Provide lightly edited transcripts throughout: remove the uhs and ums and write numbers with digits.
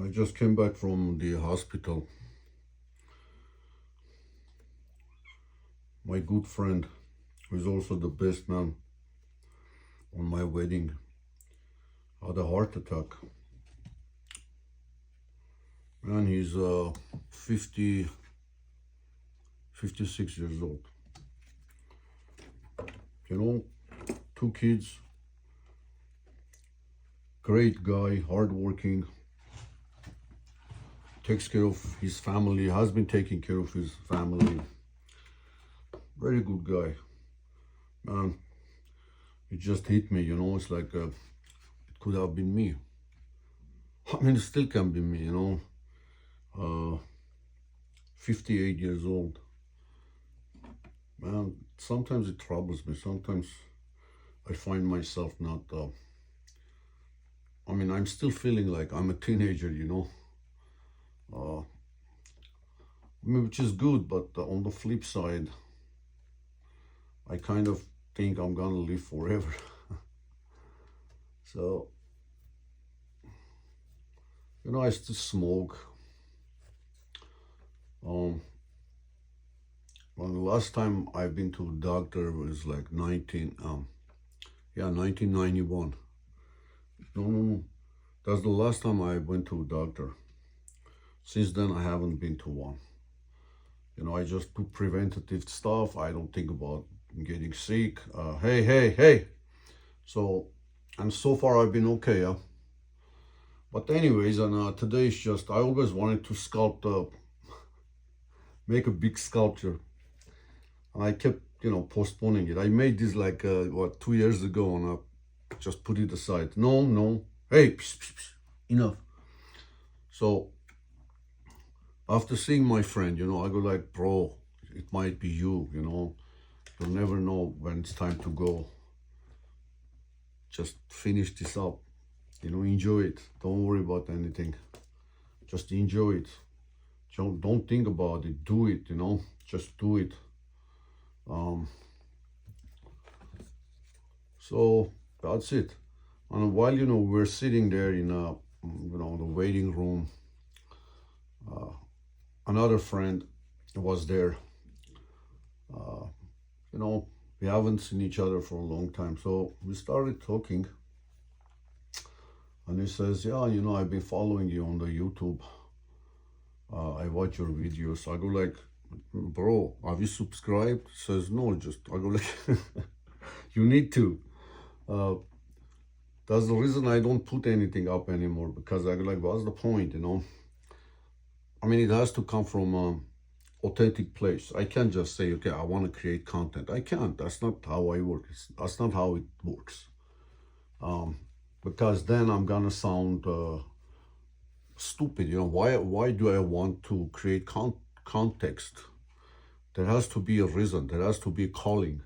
I just came back from the hospital. My good friend, who is also the best man on my wedding, had a heart attack. And he's 50, 56 years old. You know, two kids, great guy, hardworking, takes care of his family, has been taking care of his family. Very good guy. Man, it just hit me, it's like it could have been me. I mean, it still can be me, 58 years old. Man, sometimes it troubles me. Sometimes I find myself not, I'm still feeling like I'm a teenager, which is good, but on the flip side, I kind of think I'm gonna live forever. So, I still smoke. Well, the last time I've been to a doctor was like 1991. No. That's the last time I went to a doctor. Since then, I haven't been to one. I just do preventative stuff. I don't think about getting sick. Hey. And so far I've been okay. But anyways, and today is just, I always wanted to sculpt, make a big sculpture. And I kept, postponing it. I made this like, 2 years ago, and I just put it aside. No. Hey, psh, enough. So after seeing my friend, I go like, bro, it might be you, you'll never know when it's time to go. Just finish this up, enjoy it. Don't worry about anything. Just enjoy it. Don't think about it. Do it, just do it. So that's it. And while, we're sitting there in the waiting room, another friend was there. We haven't seen each other for a long time. So we started talking. And he says, yeah, I've been following you on the YouTube. I watch your videos. I go like, bro, have you subscribed? He says, no, I go like, you need to. That's the reason I don't put anything up anymore, because I go like, what's the point, it has to come from an authentic place. I can't just say, okay, I want to create content. I can't. That's not how I work. That's not how it works. Because then I'm gonna sound stupid. Why do I want to create context? There has to be a reason. There has to be a calling.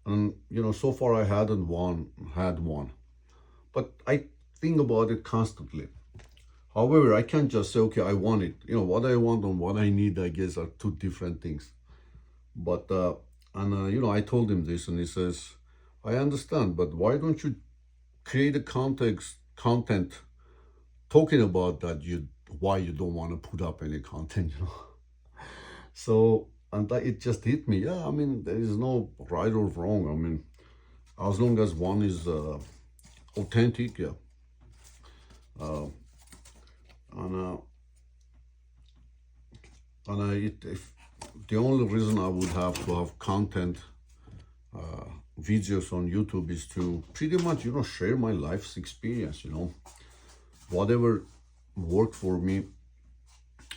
And so far I hadn't had one. But I think about it constantly. However, I can't just say, okay, I want it. What I want and what I need, I guess, are two different things. But, I told him this, and he says, I understand, but why don't you create a content talking about that, why you don't want to put up any content, So, and it just hit me. Yeah, there is no right or wrong. As long as one is authentic, yeah. If the only reason I would have to have content, videos on YouTube, is to pretty much, share my life's experience, whatever worked for me,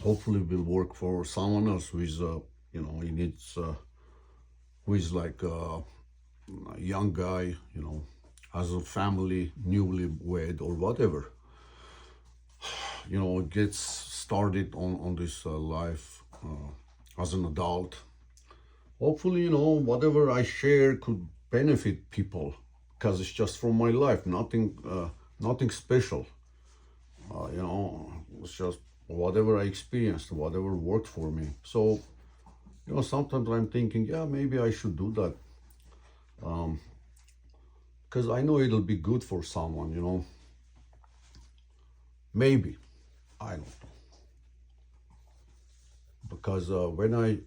hopefully will work for someone else who is, he needs, who is like a young guy, has a family, newly wed or whatever, gets started on this life as an adult. Hopefully, whatever I share could benefit people, because it's just from my life, nothing special. It's just whatever I experienced, whatever worked for me. So, sometimes I'm thinking, yeah, maybe I should do that. Because I know it'll be good for someone, maybe. I don't know. Because when I,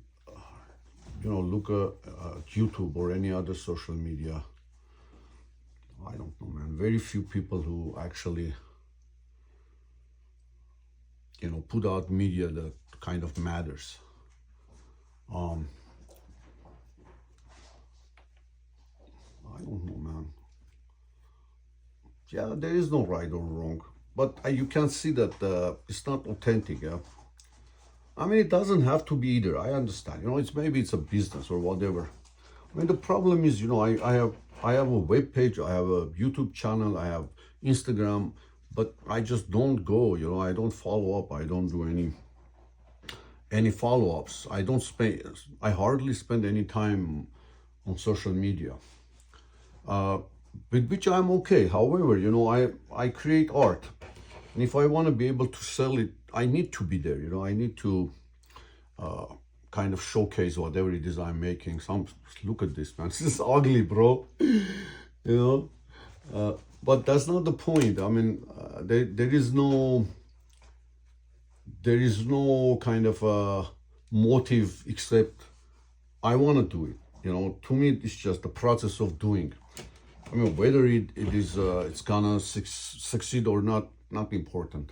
look at YouTube or any other social media, I don't know, man. Very few people who actually, put out media that kind of matters. Um, I don't know, man. Yeah, there is no right or wrong, but you can see that it's not authentic. Yeah, I mean, it doesn't have to be either. I understand. Maybe it's a business or whatever. I mean, the problem is, I have a web page, I have a YouTube channel, I have Instagram, but I just don't go. I don't follow up. I don't do any follow-ups. I hardly spend any time on social media, with which I'm okay. However, I create art, and if I want to be able to sell it, I need to be there. I need to kind of showcase whatever it is I'm making. Look at this, man. This is ugly, bro. you know, but that's not the point. I mean, there is no kind of motive except I want to do it. To me, it's just the process of doing. I mean, whether it's gonna succeed or not important.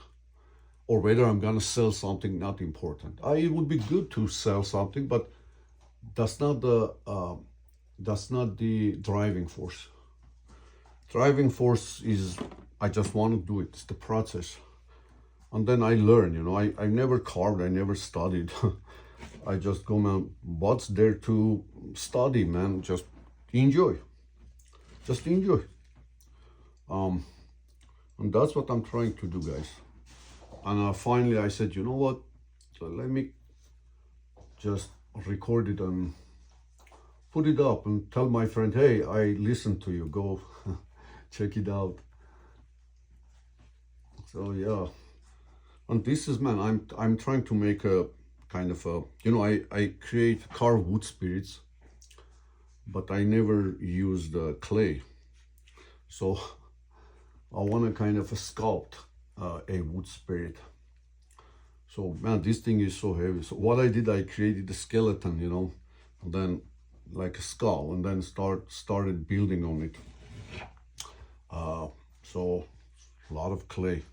Or whether I'm gonna sell something, not important. It would be good to sell something, but that's not the driving force. Driving force is I just want to do it. It's the process, and then I learn. I never carved. I never studied. I just go, man. What's there to study, man? Just enjoy. Just enjoy. And that's what I'm trying to do, guys. And finally, I said, you know what? So let me just record it and put it up and tell my friend, hey, I listened to you. Go check it out. So yeah, and this is, man, I'm trying to make a kind of a, I carve wood spirits, but I never use the clay. So I want to kind of sculpt a wood spirit. So man, this thing is so heavy. So what I did, I created a skeleton, and then like a skull, and then started building on it. So a lot of clay.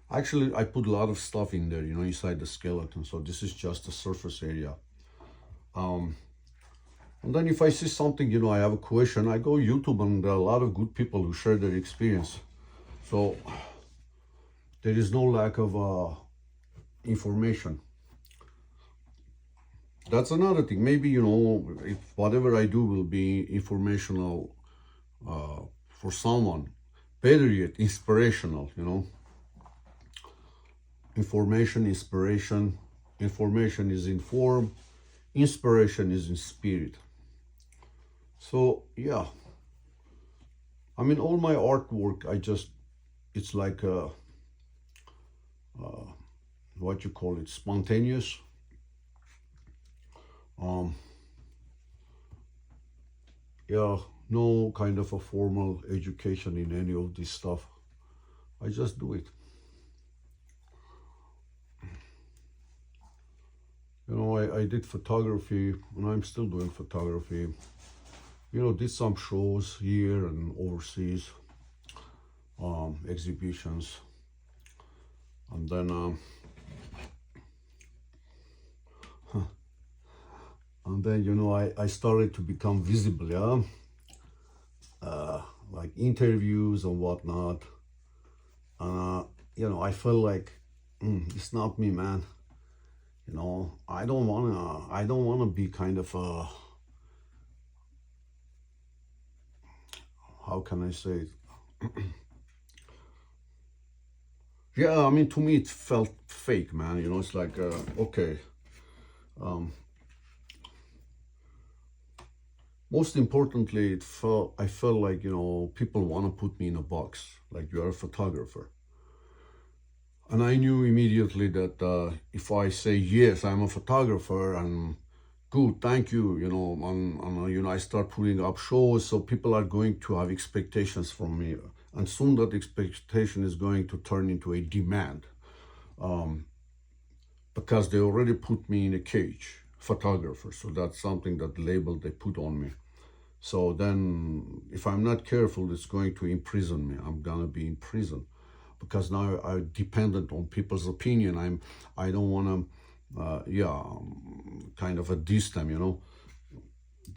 Actually, I put a lot of stuff in there, inside the skeleton. So this is just the surface area. And then if I see something, I have a question, I go YouTube, and there are a lot of good people who share their experience. So there is no lack of information. That's another thing. Maybe, if whatever I do will be informational for someone. Better yet, inspirational, Information, inspiration. Information is in form. Inspiration is in spirit. So, yeah. I mean, all my artwork, it's like what you call it, spontaneous. Yeah, no kind of a formal education in any of this stuff. I just do it. I did photography, and I'm still doing photography. Did some shows here and overseas, exhibitions, and then I started to become visible, yeah, like interviews and whatnot. I felt like it's not me, man. I don't wanna be kind of how can I say it? Yeah, I mean, to me it felt fake, man. It's like okay. Most importantly, I felt like, people want to put me in a box, like you're a photographer. And I knew immediately that if I say, yes, I'm a photographer, and good, thank you, and I start putting up shows, so people are going to have expectations from me. And soon that expectation is going to turn into a demand. because they already put me in a cage, photographer. So that's something, that label they put on me. So then if I'm not careful, it's going to imprison me. I'm gonna be in prison because now I'm dependent on people's opinion. I don't want to, kind of a diss them,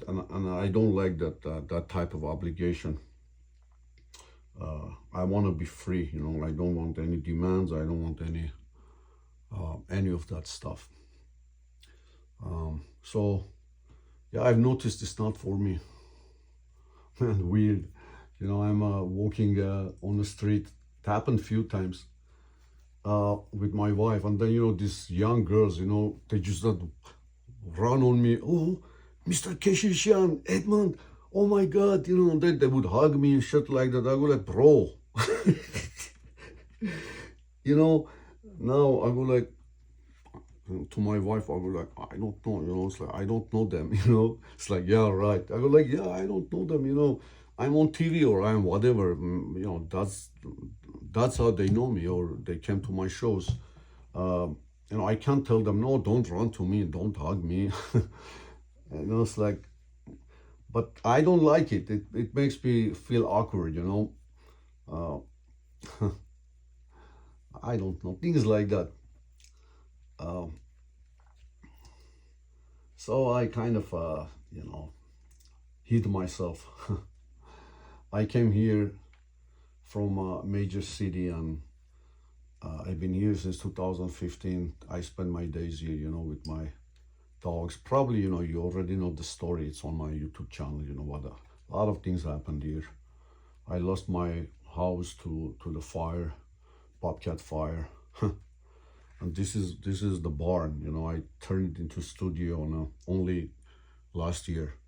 and I don't like that type of obligation. I want to be free, I don't want any demands. I don't want any of that stuff. So yeah, I've noticed it's not for me. Man, weird. I'm walking on the street. It happened a few times with my wife, and then these young girls, they just run on me. Oh, Mr. Keshishan, Edmund, oh my God, and then they would hug me and shit like that. I go like, bro, now I go like, to my wife, I go like, I don't know, it's like, I don't know them, it's like, yeah, right. I go like, yeah, I don't know them, I'm on TV or I'm whatever, that's how they know me, or they came to my shows. I can't tell them, no, don't run to me, don't hug me. It's like, but I don't like it. It makes me feel awkward, I don't know, things like that. So I kind of, hid myself. I came here from a major city, and I've been here since 2015. I spend my days here, with my dogs. Probably, you already know the story. It's on my YouTube channel, what a lot of things happened here. I lost my house to the fire, bobcat fire. And this is the barn. I turned it into studio only last year.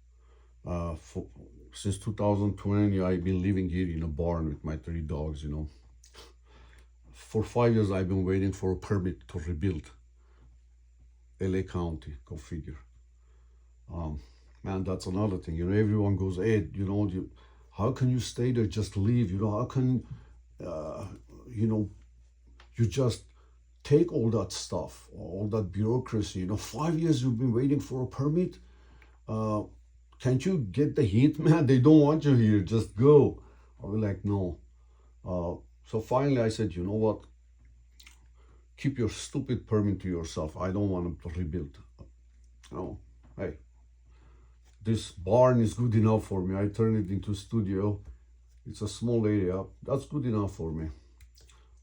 Since 2020, I've been living here in a barn with my 3 dogs. For 5 years, I've been waiting for a permit to rebuild. LA County, go figure. Man, that's another thing. Everyone goes, Ed, how can you stay there? Just leave. How can, you just take all that stuff, all that bureaucracy. 5 years you've been waiting for a permit. Can't you get the hint, man? They don't want you here. Just go. I was like, no. So finally I said, you know what? Keep your stupid permit to yourself. I don't want to rebuild. Hey, this barn is good enough for me. I turned it into a studio. It's a small area. That's good enough for me.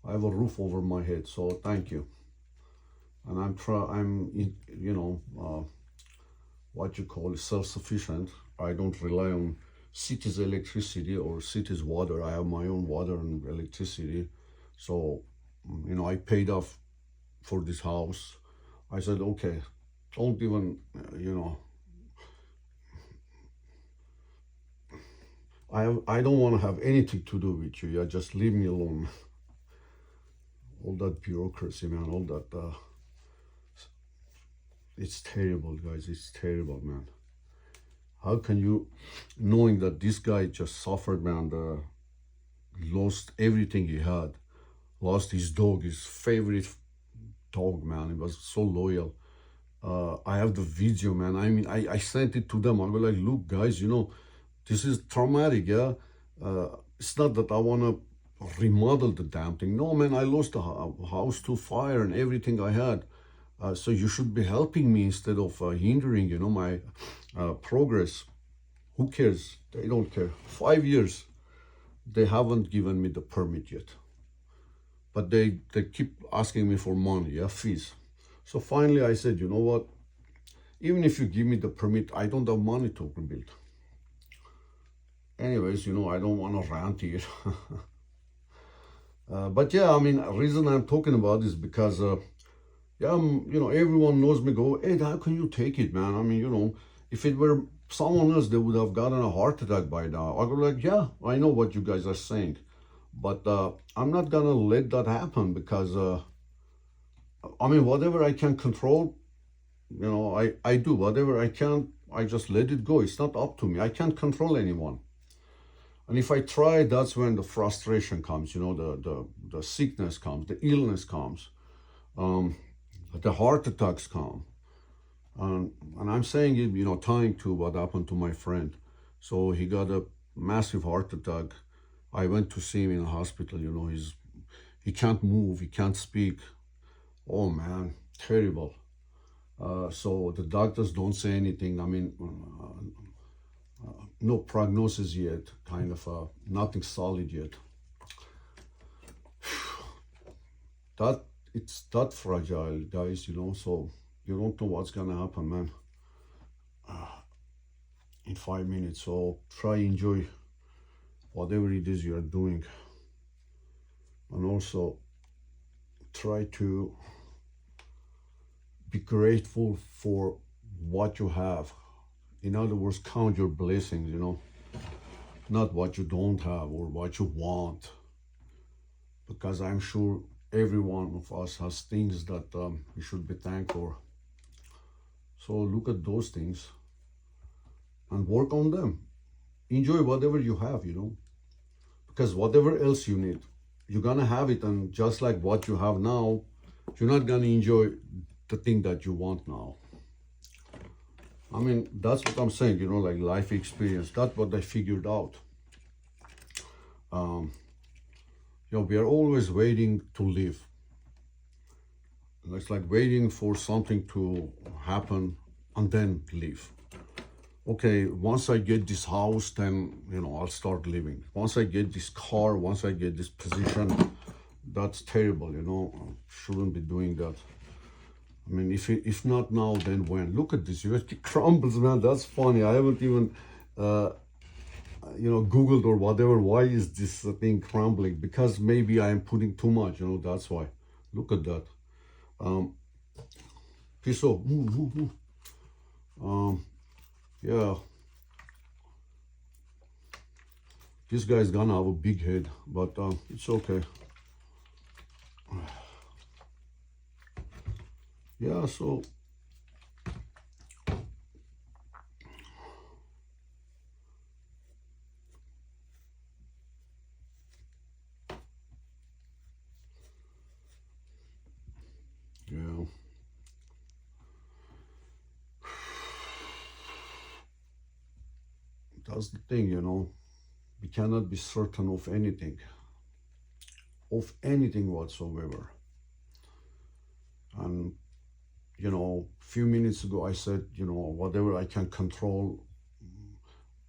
I have a roof over my head, so thank you. And what you call it, self-sufficient. I don't rely on city's electricity or city's water. I have my own water and electricity. So, I paid off for this house. I said, okay, don't even, I don't want to have anything to do with you. Yeah, just leave me alone. All that bureaucracy, man, all that, it's terrible, guys. It's terrible, man. How can you, knowing that this guy just suffered, man, lost everything he had, lost his dog, his favorite dog, man. He was so loyal. I have the video, man. I mean, I sent it to them. I was like, look, guys, this is traumatic, yeah? It's not that I want to remodel the damn thing. No, man, I lost the house to fire and everything I had. So you should be helping me instead of hindering, my progress. Who cares? They don't care. 5 years, they haven't given me the permit yet. But they keep asking me for money, yeah, fees. So finally I said, you know what? Even if you give me the permit, I don't have money to rebuild. Anyways, I don't want to rant here. But yeah, I mean, the reason I'm talking about is because, everyone knows me, go, Ed, how can you take it, man? I mean, if it were someone else, they would have gotten a heart attack by now. I go like, yeah, I know what you guys are saying. But I'm not going to let that happen because, whatever I can control, I do. Whatever I can't, I just let it go. It's not up to me. I can't control anyone. And if I try, that's when the frustration comes, the sickness comes, the illness comes. the heart attacks come. And I'm saying it, tying to what happened to my friend. So he got a massive heart attack. I went to see him in a hospital. He can't move, he can't speak. Oh man, terrible. So the doctors don't say anything. I mean, no prognosis yet, kind of nothing solid yet. That it's that fragile, guys. So you don't know what's gonna happen, man. In 5 minutes. So try enjoy whatever it is you are doing, and also try to be grateful for what you have. In other words, count your blessings, not what you don't have or what you want, because I'm sure every one of us has things that we should be thankful for. So look at those things and work on them. Enjoy whatever you have, because whatever else you need, you're gonna have it, and just like what you have now, you're not gonna enjoy the thing that you want now. I mean, that's what I'm saying, like life experience. That's what I figured out. We are always waiting to live. It's like waiting for something to happen and then live. Okay, once I get this house, then, I'll start living. Once I get this car, once I get this position, that's terrible, shouldn't be doing that. I mean, if not now, then when? Look at this, it crumbles, man. That's funny. I haven't even, Googled or whatever. Why is this thing crumbling? Because maybe I am putting too much, that's why. Look at that. Piso, yeah. This guy's gonna have a big head, but it's okay. Yeah, so yeah. That's the thing, we cannot be certain of anything whatsoever. And few minutes ago I said, whatever I can control,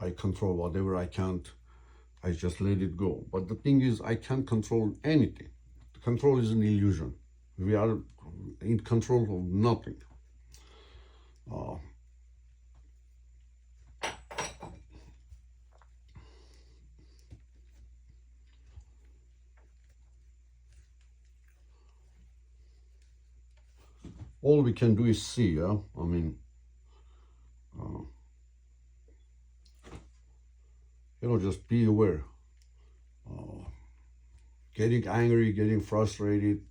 I control. Whatever I can't, I just let it go. But the thing is, I can't control anything. Control is an illusion. We are in control of nothing. All we can do is see, yeah? I mean, just be aware. Getting angry, getting frustrated,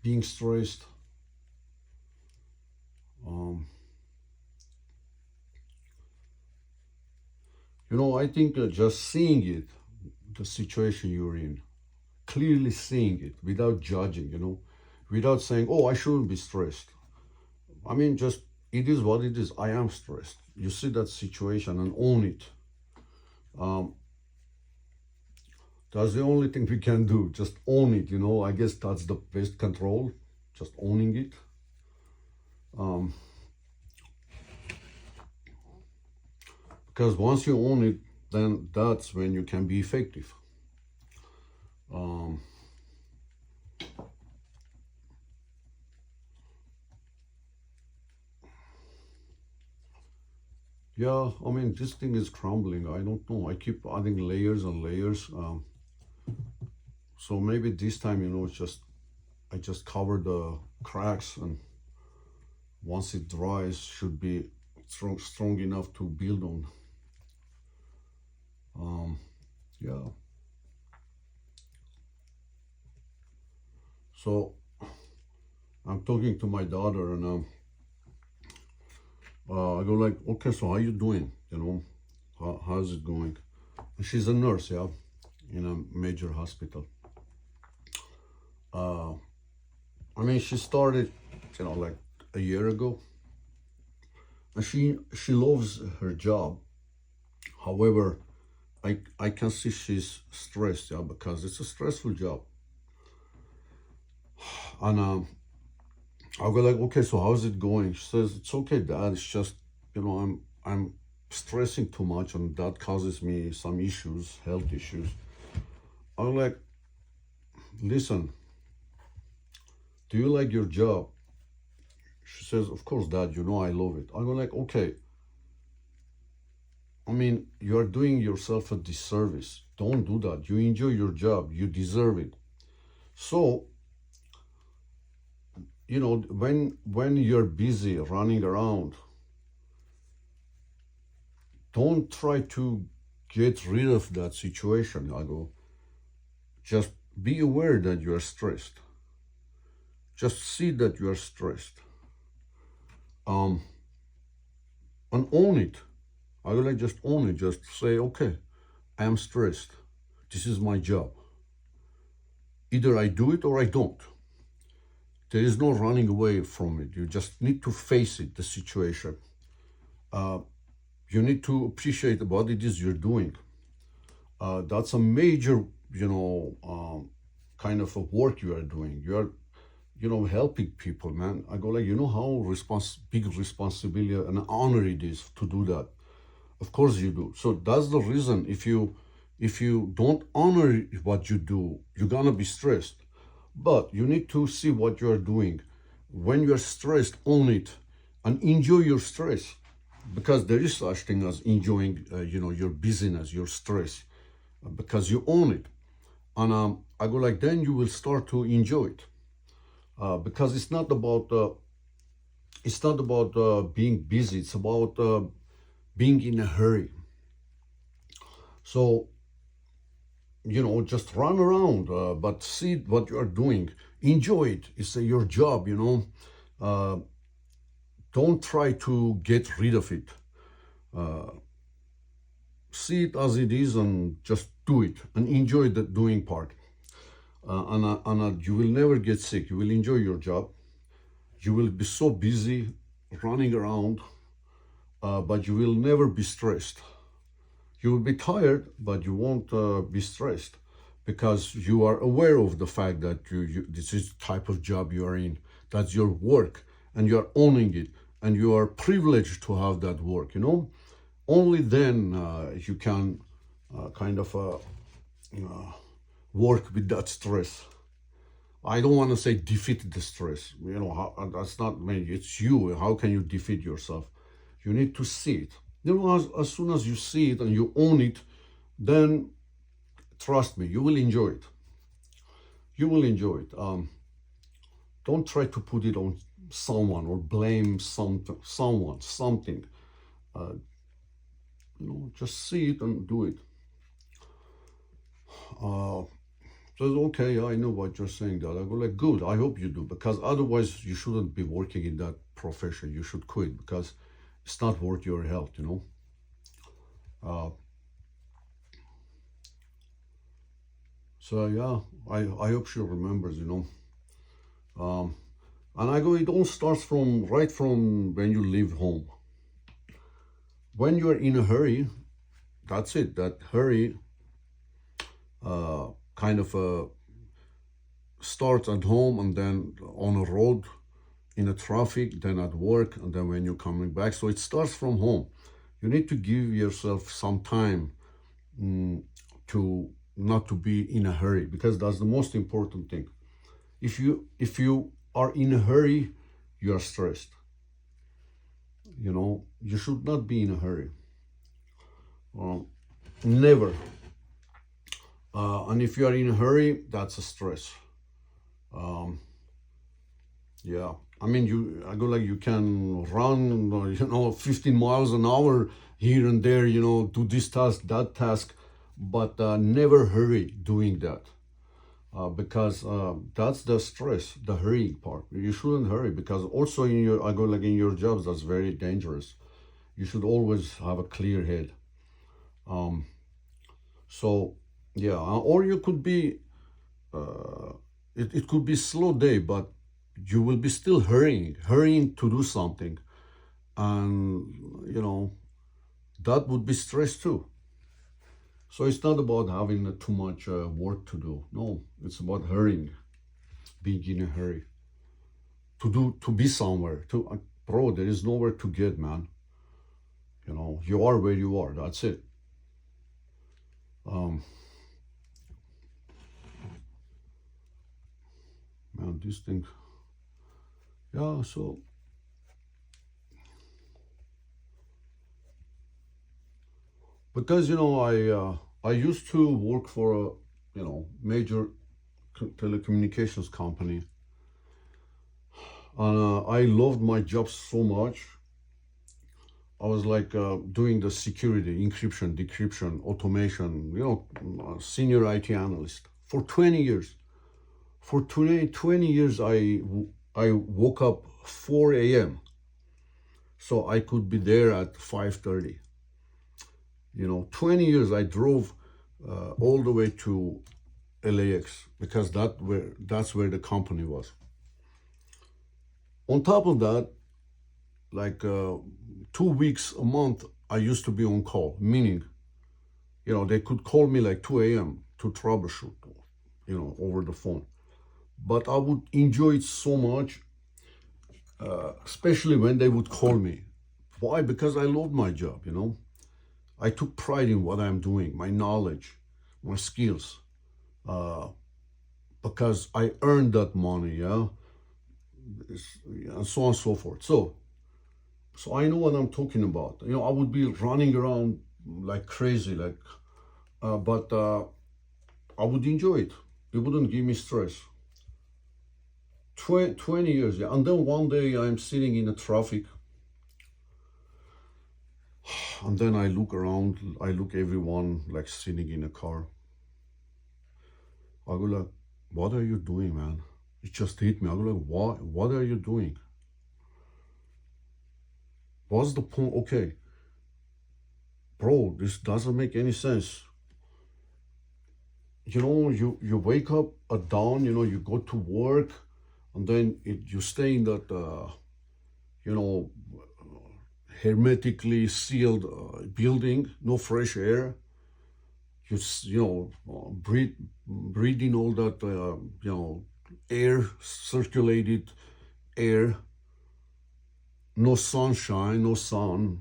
being stressed. I think just seeing it, the situation you're in, clearly seeing it without judging, without saying, oh, I shouldn't be stressed. I mean, just, it is what it is. I am stressed. You see that situation and own it. That's the only thing we can do. Just own it, I guess that's the best control, just owning it. Because once you own it, then that's when you can be effective. Yeah, I mean, this thing is crumbling. I don't know. I keep adding layers and layers. So maybe this time, it's I just cover the cracks, and once it dries, should be strong enough to build on. Yeah. So I'm talking to my daughter, and I go like, okay, so how you doing? How's it going? She's a nurse, yeah, in a major hospital. I mean, she started, like a year ago, and she loves her job. However, I can see she's stressed, yeah, because it's a stressful job. And I'll go like, okay, so how's it going? She says, it's okay, Dad. It's just, I'm stressing too much, and that causes me some issues, health issues. I'm like, listen, do you like your job? She says, of course, Dad, I love it. I go like, okay, I mean, you are doing yourself a disservice. Don't do that. You enjoy your job. You deserve it. So, when you're busy running around, don't try to get rid of that situation. I go, just be aware that you are stressed. Just see that you are stressed. And own it. I go like, just own it. Just say, okay, I am stressed. This is my job. Either I do it or I don't. There is no running away from it. You just need to face it, the situation. You need to appreciate what it is you're doing. That's a major, kind of a work you are doing. You are, helping people, man. I go like, how big responsibility and honor it is to do that. Of course you do. So that's the reason. If you don't honor what you do, you're gonna be stressed. But you need to see what you are doing. When you are stressed, own it and enjoy your stress, because there is such thing as enjoying, your busyness, your stress, because you own it. And I go like, then you will start to enjoy it, because it's not about being busy. It's about being in a hurry. So, just run around, but see what you are doing. Enjoy it. It's your job, Don't try to get rid of it. See it as it is and just do it and enjoy the doing part. And you will never get sick. You will enjoy your job. You will be so busy running around, but you will never be stressed. You will be tired, but you won't be stressed, because you are aware of the fact that this is the type of job you are in. That's your work, and you are owning it, and you are privileged to have that work. Only then you can kind of work with that stress. I don't want to say defeat the stress. That's not me. It's you. How can you defeat yourself? You need to see it. As soon as you see it and you own it, then trust me, you will enjoy it. You will enjoy it. Don't try to put it on someone or blame something. Just see it and do it. Says, okay, I know what you're saying, that. I go like, good, I hope you do, because otherwise you shouldn't be working in that profession. You should quit, because it's not worth your health, So yeah, I hope she remembers, and I go, it all starts right from when you leave home. When you are in a hurry, that's it. That hurry kind of starts at home, and then on a road, in a traffic, then at work, and then when you're coming back. So it starts from home. You need to give yourself some time to not to be in a hurry, because that's the most important thing. If you are in a hurry, you are stressed. You should not be in a hurry. Never. And if you are in a hurry, that's a stress. Yeah. I mean, I go like, you can run, 15 miles an hour here and there, do this task, that task, but never hurry doing that, because that's the stress, the hurrying part. You shouldn't hurry, because also I go like, in your jobs, that's very dangerous. You should always have a clear head. So yeah, or you could be, it could be slow day, but you will be still hurrying to do something. And, that would be stress too. So it's not about having too much work to do. No, it's about hurrying, being in a hurry to be somewhere. Bro, there is nowhere to get, man. You are where you are. That's it. Man, this thing. Yeah. So because I used to work for a major telecommunications company, and I loved my job so much. I was like doing the security, encryption, decryption, automation, senior IT analyst for 20 years. For 20 years, I woke up 4 a.m. so I could be there at 5:30. 20 years I drove all the way to LAX because that's where the company was. On top of that, like 2 weeks a month, I used to be on call, meaning, they could call me like 2 a.m. to troubleshoot, over the phone. But I would enjoy it so much, especially when they would call me. Why? Because I loved my job, I took pride in what I'm doing, my knowledge, my skills, because I earned that money, yeah, and so on and so forth. So I know what I'm talking about. I would be running around like crazy, but I would enjoy it. It wouldn't give me stress. 20 years, yeah. And then one day I'm sitting in the traffic, and then I look around, I look everyone like sitting in a car. I go like, what are you doing, man? It just hit me. I go like, what are you doing? What's the point? Okay, bro, this doesn't make any sense. You wake up at dawn, you go to work, and then you stay in that, hermetically sealed building, no fresh air. Breathing all that, air, circulated air, no sunshine, no sun.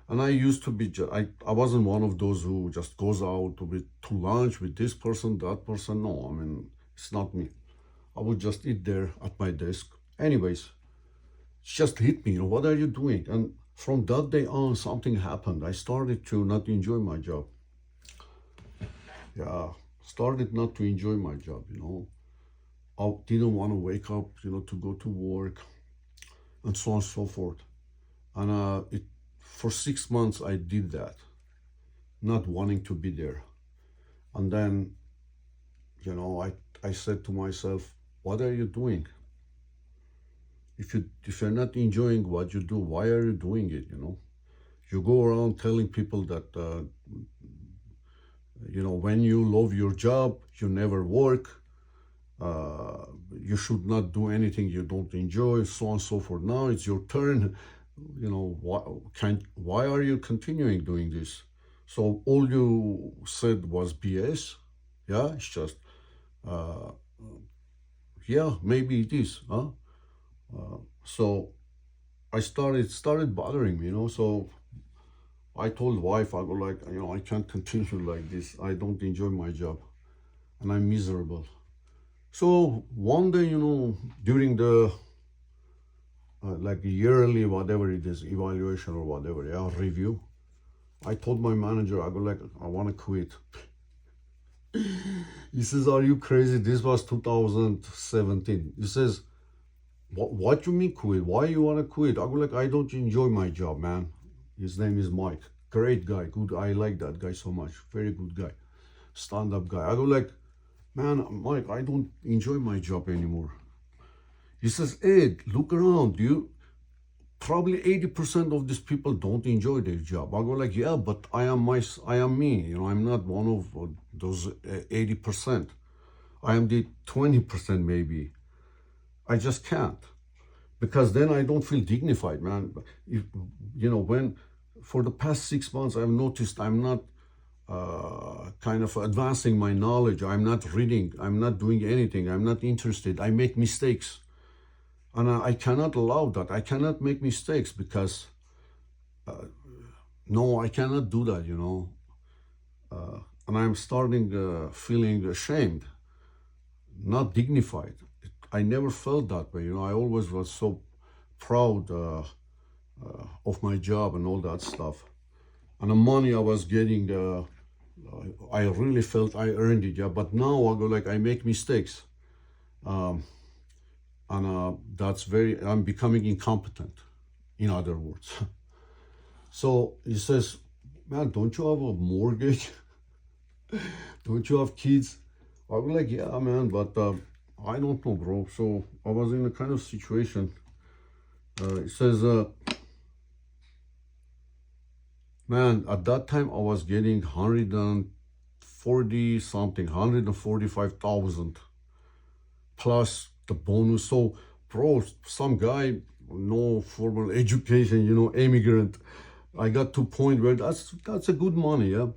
And I used to be, I wasn't one of those who just goes out to lunch with this person, that person. No, I mean, it's not me. I would just eat there at my desk. Anyways, it just hit me, what are you doing? And from that day on, something happened. I started to not enjoy my job. Yeah, started not to enjoy my job, I didn't want to wake up, to go to work, and so on and so forth. And for 6 months, I did that, not wanting to be there. And then, I said to myself, what are you doing? If you're not enjoying what you do, why are you doing it? You go around telling people that when you love your job, you never work. You should not do anything you don't enjoy, so on and so forth. Now it's your turn. Why are you continuing doing this? So all you said was BS. Yeah, it's just, yeah, maybe it is, huh? So I started bothering me, so I told wife, I go like, I can't continue like this. I don't enjoy my job, and I'm miserable. So one day, during the like yearly, whatever it is, evaluation or whatever, yeah, review, I told my manager, I go like, I want to quit. He says, are you crazy? This was 2017. He says, what you mean quit? Why you want to quit? I go like, I don't enjoy my job, man. His name is Mike. Great guy. Good. I like that guy so much. Very good guy. Stand-up guy. I go like, man, Mike, I don't enjoy my job anymore. He says, Ed, look around. Probably 80% of these people don't enjoy their job. I go like, yeah, but I am me. I'm not one of those 80%. I am the 20% maybe. I just can't, because then I don't feel dignified, man. If, when for the past 6 months I've noticed I'm not kind of advancing my knowledge. I'm not reading. I'm not doing anything. I'm not interested. I make mistakes. And I cannot allow that. I cannot make mistakes because, no, I cannot do that. And I'm starting feeling ashamed, not dignified. I never felt that way. I always was so proud of my job and all that stuff. And the money I was getting, I really felt I earned it. Yeah, but now I go like I make mistakes, and I'm becoming incompetent. In other words, so he says, "Man, don't you have a mortgage? Don't you have kids?" I was like, "Yeah, man, but I don't know, bro." So I was in a kind of situation. It says, man, at that time I was getting 140 something, 145,000 plus the bonus. So, bro, some guy, no formal education, immigrant. I got to a point where that's a good money, yeah.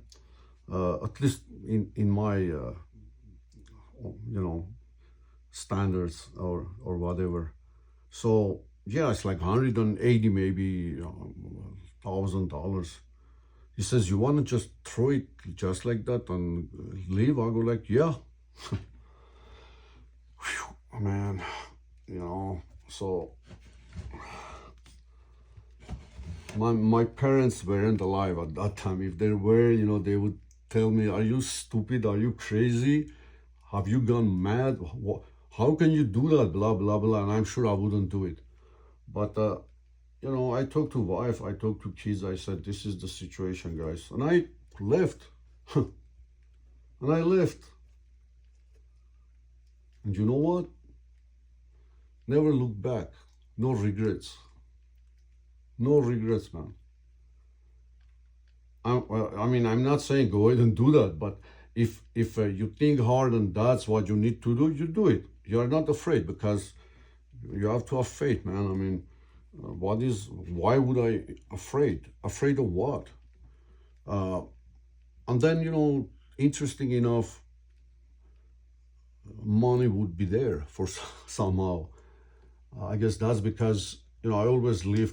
At least in my standards or whatever. So yeah, it's like 180 maybe $1,000. He says, "You want to just throw it just like that and leave?" I go like, "Yeah." Whew, man, so my parents weren't alive at that time. If they were, they would tell me, "Are you stupid? Are you crazy? Have you gone mad? How can you do that? Blah, blah, blah." And I'm sure I wouldn't do it. But, I talked to wife, I talked to kids. I said, "This is the situation, guys." And I left. And I left. And you know what? Never look back. No regrets. No regrets, man. I'm not saying go ahead and do that, but if you think hard and that's what you need to do, you do it. You are not afraid, because you have to have faith, man. Why would I afraid? Afraid of what? And then, interesting enough, money would be there for somehow. I guess that's because, I always live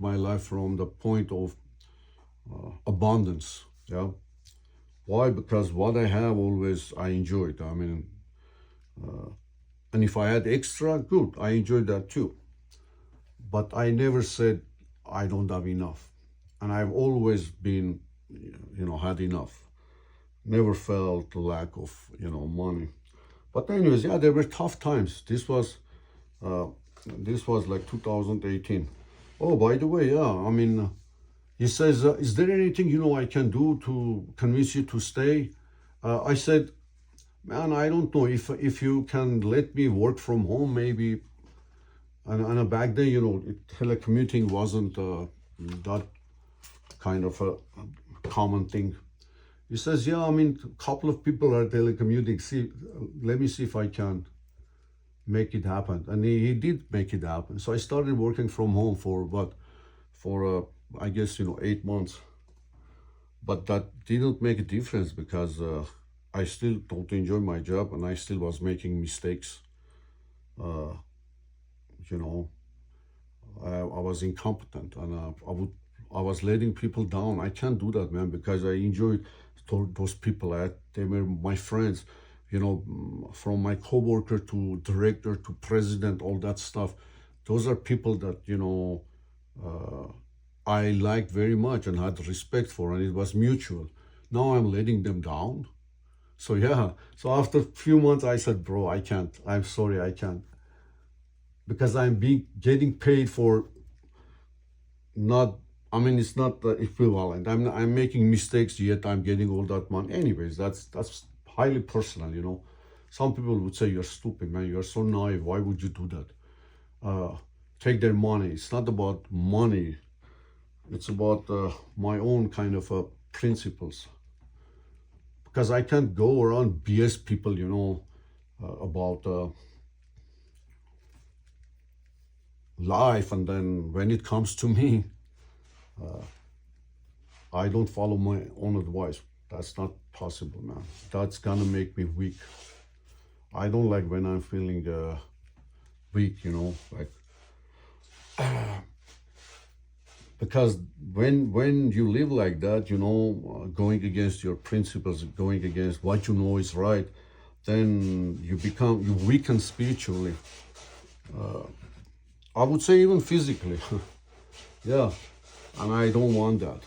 my life from the point of abundance. Yeah. Why? Because what I have always I enjoyed. And if I had extra, good. I enjoyed that too. But I never said I don't have enough. And I've always been, had enough. Never felt the lack of, money. But anyways, yeah, there were tough times. This was like 2018. Oh, by the way, yeah, he says, "Is there anything, I can do to convince you to stay?" I said, "Man, I don't know if you can let me work from home, maybe." And back then, telecommuting wasn't that kind of a common thing. He says, "Yeah, a couple of people are telecommuting. Let me see if I can make it happen." And he did make it happen. So I started working from home for what? For I guess 8 months. But that didn't make a difference, because I still don't enjoy my job, and I still was making mistakes. Uh, you know, I was incompetent, and I was letting people down. I can't do that, man, because I enjoyed those people. They were my friends. From my coworker to director to president, all that stuff. Those are people that I liked very much and had respect for, and it was mutual. Now I'm letting them down. So yeah. So after a few months, I said, "Bro, I can't. I'm sorry, I can't, because I'm getting paid for not. It's not the equivalent. I'm making mistakes, yet I'm getting all that money. Anyways, that's highly personal. Some people would say, "You're stupid, man. You're so naive. Why would you do that? Take their money." It's not about money. It's about my own kind of principles. Because I can't go around BS people, about life, and then when it comes to me, I don't follow my own advice. That's not possible, man. That's gonna make me weak. I don't like when I'm feeling weak, you know, like because when you live like that, you know, going against your principles, going against what you know is right, then you weaken spiritually. I would say even physically. Yeah, and I don't want that.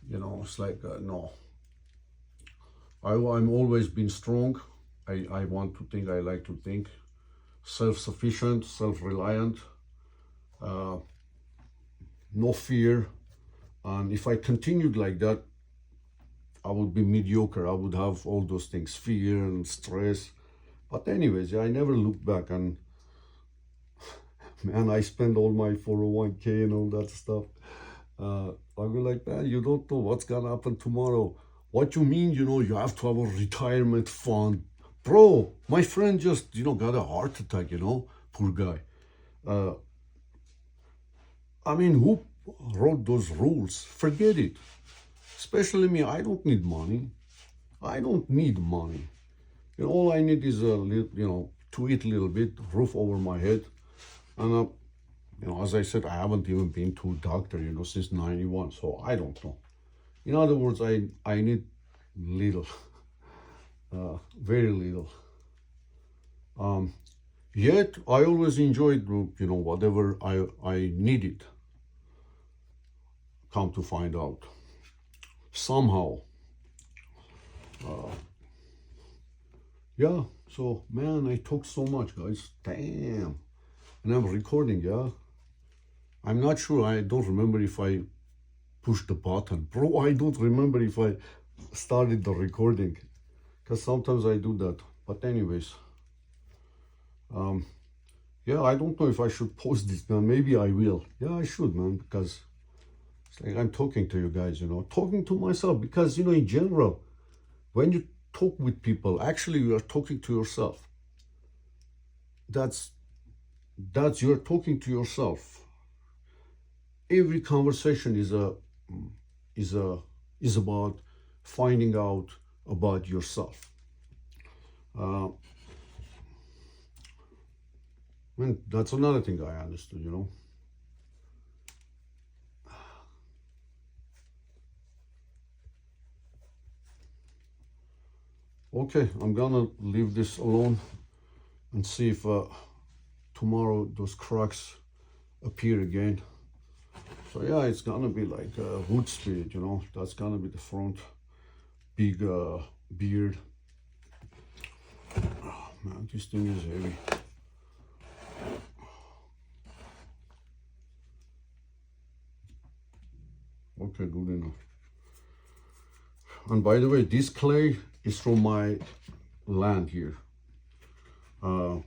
You know, it's like no. I'm always been strong. I want to think. I like to think self-sufficient, self-reliant, no fear. And if I continued like that, I would be mediocre. I would have all those things, fear and stress. But anyways, yeah, I never looked back, and man, I spent all my 401k and all that stuff. I was like, man, you don't know what's gonna happen tomorrow. What you mean, you know, you have to have a retirement fund. Bro, my friend just, you know, got a heart attack, you know, poor guy. I mean, who wrote those rules? Forget it. Especially me, I don't need money. I don't need money. You know, all I need is a little, you know, to eat a little bit, roof over my head. And, you know, as I said, I haven't even been to a doctor, you know, since 91. So I don't know. In other words, I need little, very little. Yet I always enjoyed, you know, whatever I needed. Come to find out, somehow, yeah. So man, I talked so much, guys. Damn, and I'm recording. Yeah, I'm not sure. I don't remember if I pushed the button, bro. I don't remember if I started the recording, because sometimes I do that. But anyways, yeah, I don't know if I should post this, man. Maybe I will. Yeah, I should, man, because it's like I'm talking to you guys, you know, talking to myself, because, you know, in general, when you talk with people, actually you are talking to yourself. That's you're talking to yourself. Every conversation is about finding out about yourself. And that's another thing I understood, you know. Okay, I'm gonna leave this alone and see if tomorrow those cracks appear again. So yeah, it's gonna be like a wood spirit, you know. That's gonna be the front, big beard. Oh man, this thing is heavy. Okay, good enough. And by the way, this clay is from my land here. I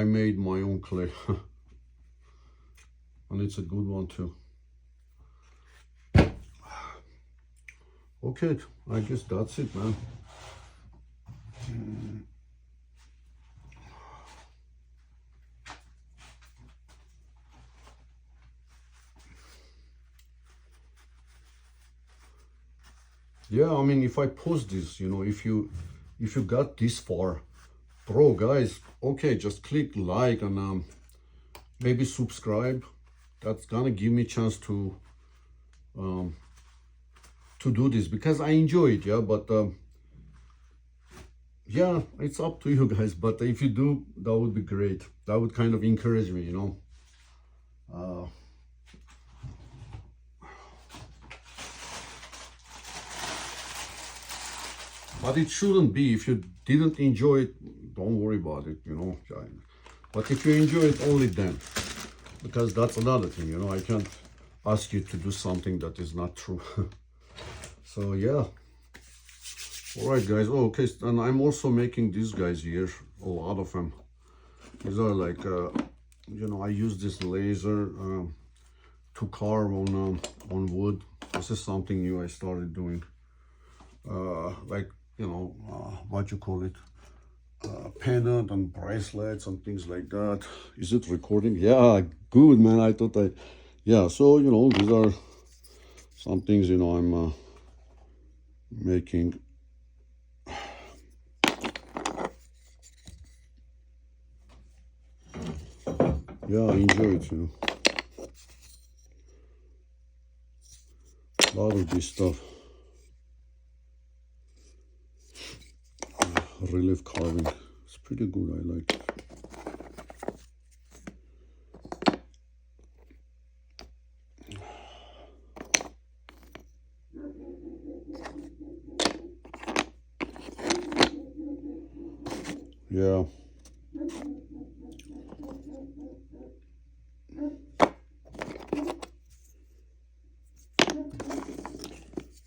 made my own clay. And it's a good one too. Okay, I guess that's it, man. Yeah, I mean, if I post this, you know, if you got this far, bro, guys, okay, just click like and maybe subscribe. That's gonna give me a chance to do this, because I enjoy it. Yeah, but yeah, it's up to you guys. But if you do, that would be great. That would kind of encourage me, you know. But it shouldn't be. If you didn't enjoy it, don't worry about it, you know. But if you enjoy it, only then. Because that's another thing, you know. I can't ask you to do something that is not true. So, yeah. All right, guys. Oh, okay. And I'm also making these guys here. A lot of them. These are like, you know, I use this laser to carve on wood. This is something new I started doing. Like, you know, what you call it, pendant and bracelets and things like that. Is it recording? Yeah, good, man. I thought yeah, so, you know, these are some things, you know, I'm making. Yeah, I enjoy it, you know. A lot of this stuff. Relief carving. It's pretty good, I like it. Yeah.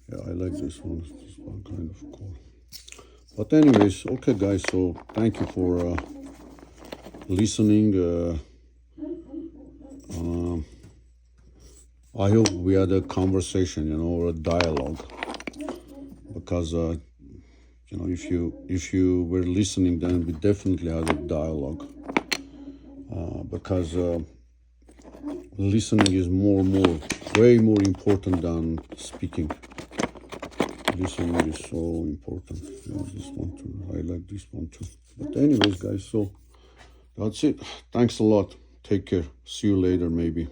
Yeah, I like this one. This one kind of cool. But anyways, okay guys, so thank you for listening. I hope we had a conversation, you know, or a dialogue. Because you know, if you were listening, then we definitely had a dialogue. Because listening is way more important than speaking. Listening is so important. Yeah, this one too. I like this one too. But anyways, guys, so that's it. Thanks a lot. Take care. See you later, maybe.